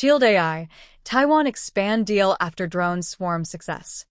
Shield AI, Taiwan expand deal after drone swarm success.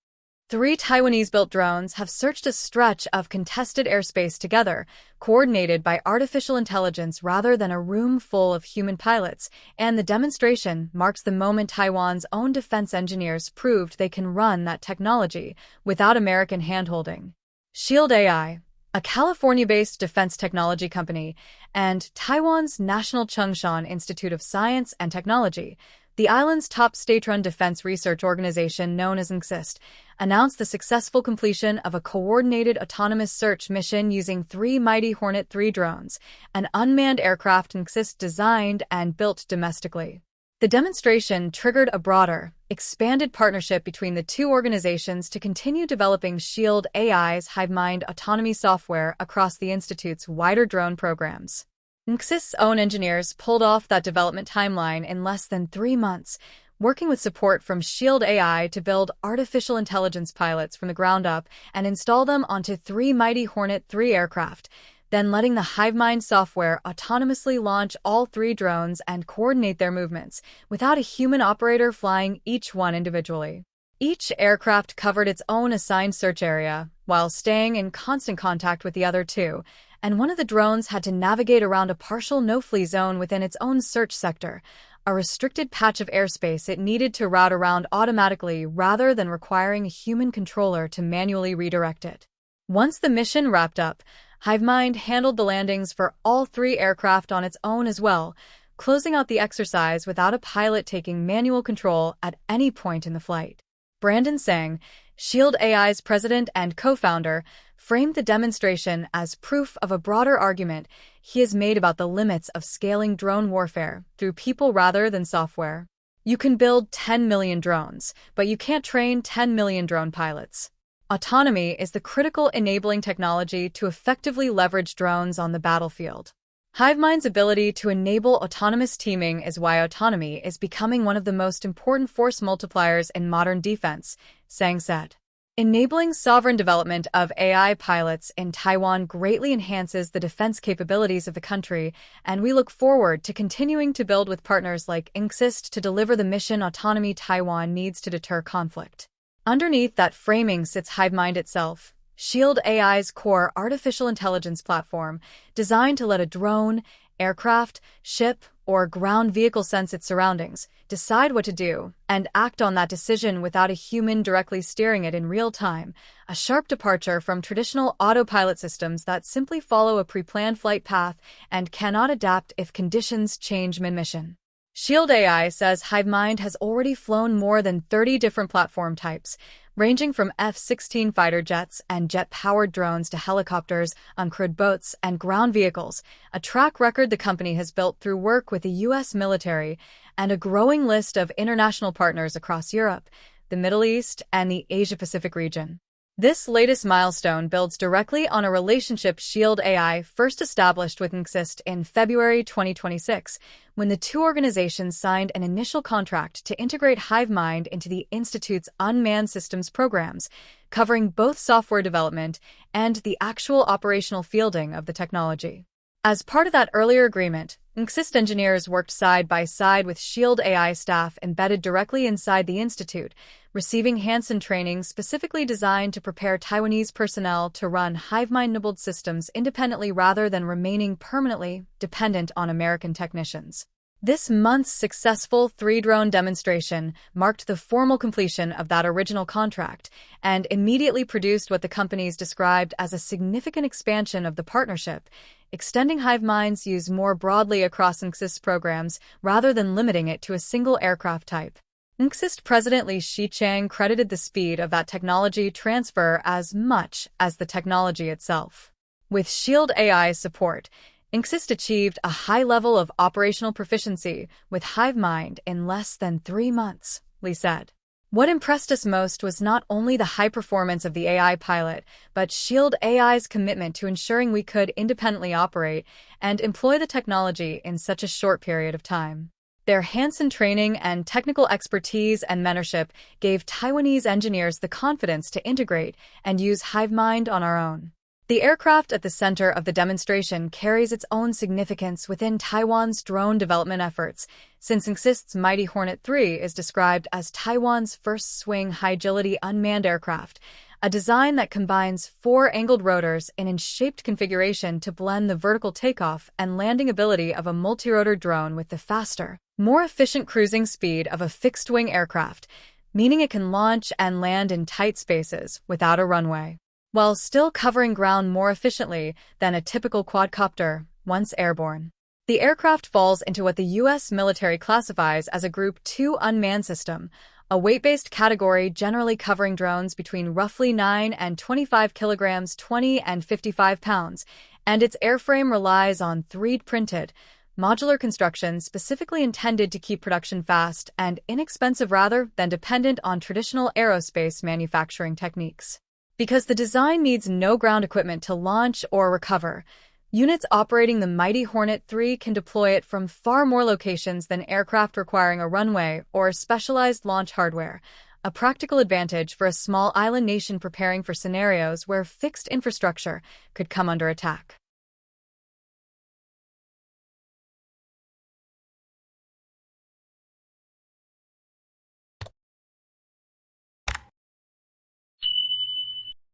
3 Taiwanese-built drones have searched a stretch of contested airspace together, coordinated by artificial intelligence rather than a room full of human pilots, and the demonstration marks the moment Taiwan's own defense engineers proved they can run that technology without American handholding. Shield AI, a California-based defense technology company, and Taiwan's National Chung-Shan Institute of Science and Technology, the island's top state-run defense research organization known as NCSIST, announced the successful completion of a coordinated autonomous search mission using 3 Mighty Hornet 3 drones, an unmanned aircraft NCSIST designed and built domestically. The demonstration triggered a broader, expanded partnership between the two organizations to continue developing Shield AI's HiveMind autonomy software across the Institute's wider drone programs. NCSIST's own engineers pulled off that development timeline in less than 3 months, working with support from Shield AI to build artificial intelligence pilots from the ground up and install them onto 3 Mighty Hornet 3 aircraft, then letting the HiveMind software autonomously launch all 3 drones and coordinate their movements, without a human operator flying each one individually. Each aircraft covered its own assigned search area, while staying in constant contact with the other 2, and one of the drones had to navigate around a partial no-fly zone within its own search sector, a restricted patch of airspace it needed to route around automatically rather than requiring a human controller to manually redirect it. Once the mission wrapped up, HiveMind handled the landings for all 3 aircraft on its own as well, closing out the exercise without a pilot taking manual control at any point in the flight. Brandon Sang, Shield AI's president and co-founder, framed the demonstration as proof of a broader argument he has made about the limits of scaling drone warfare through people rather than software. You can build 10 million drones, but you can't train 10 million drone pilots. Autonomy is the critical enabling technology to effectively leverage drones on the battlefield. HiveMind's ability to enable autonomous teaming is why autonomy is becoming one of the most important force multipliers in modern defense, Sang said. Enabling sovereign development of AI pilots in Taiwan greatly enhances the defense capabilities of the country, and we look forward to continuing to build with partners like NCSIST to deliver the mission autonomy Taiwan needs to deter conflict. Underneath that framing sits HiveMind itself, Shield AI's core artificial intelligence platform, designed to let a drone, aircraft, ship, or ground vehicle sense its surroundings, decide what to do, and act on that decision without a human directly steering it in real time, a sharp departure from traditional autopilot systems that simply follow a pre-planned flight path and cannot adapt if conditions change mid-mission. Shield AI says HiveMind has already flown more than 30 different platform types, ranging from F-16 fighter jets and jet-powered drones to helicopters, uncrewed boats, and ground vehicles, a track record the company has built through work with the U.S. military and a growing list of international partners across Europe, the Middle East, and the Asia-Pacific region. This latest milestone builds directly on a relationship Shield AI first established with NCSIST in February 2026, when the two organizations signed an initial contract to integrate HiveMind into the Institute's unmanned systems programs, covering both software development and the actual operational fielding of the technology. As part of that earlier agreement, NCSIST engineers worked side by side with Shield AI staff embedded directly inside the Institute, receiving hands-on training specifically designed to prepare Taiwanese personnel to run HiveMind-enabled systems independently rather than remaining permanently dependent on American technicians. This month's successful 3-drone demonstration marked the formal completion of that original contract and immediately produced what the companies described as a significant expansion of the partnership, extending HiveMind's use more broadly across NCSIST programs rather than limiting it to a single aircraft type. NCSIST President Li Shichang credited the speed of that technology transfer as much as the technology itself. With Shield AI's support, NCSIST achieved a high level of operational proficiency with HiveMind in less than 3 months, Li said. What impressed us most was not only the high performance of the AI pilot, but Shield AI's commitment to ensuring we could independently operate and employ the technology in such a short period of time. Their hands-on training and technical expertise and mentorship gave Taiwanese engineers the confidence to integrate and use HiveMind on our own. The aircraft at the center of the demonstration carries its own significance within Taiwan's drone development efforts, since Inxist's Mighty Hornet 3 is described as Taiwan's first swing high-agility unmanned aircraft, a design that combines four angled rotors in a shaped configuration to blend the vertical takeoff and landing ability of a multi-rotor drone with the faster, more efficient cruising speed of a fixed-wing aircraft, meaning it can launch and land in tight spaces without a runway, while still covering ground more efficiently than a typical quadcopter once airborne. The aircraft falls into what the U.S. military classifies as a Group 2 unmanned system, a weight-based category generally covering drones between roughly 9 and 25 kilograms, 20 and 55 pounds, and its airframe relies on 3D-printed, modular construction specifically intended to keep production fast and inexpensive rather than dependent on traditional aerospace manufacturing techniques. Because the design needs no ground equipment to launch or recover, units operating the Mighty Hornet 3 can deploy it from far more locations than aircraft requiring a runway or specialized launch hardware, a practical advantage for a small island nation preparing for scenarios where fixed infrastructure could come under attack.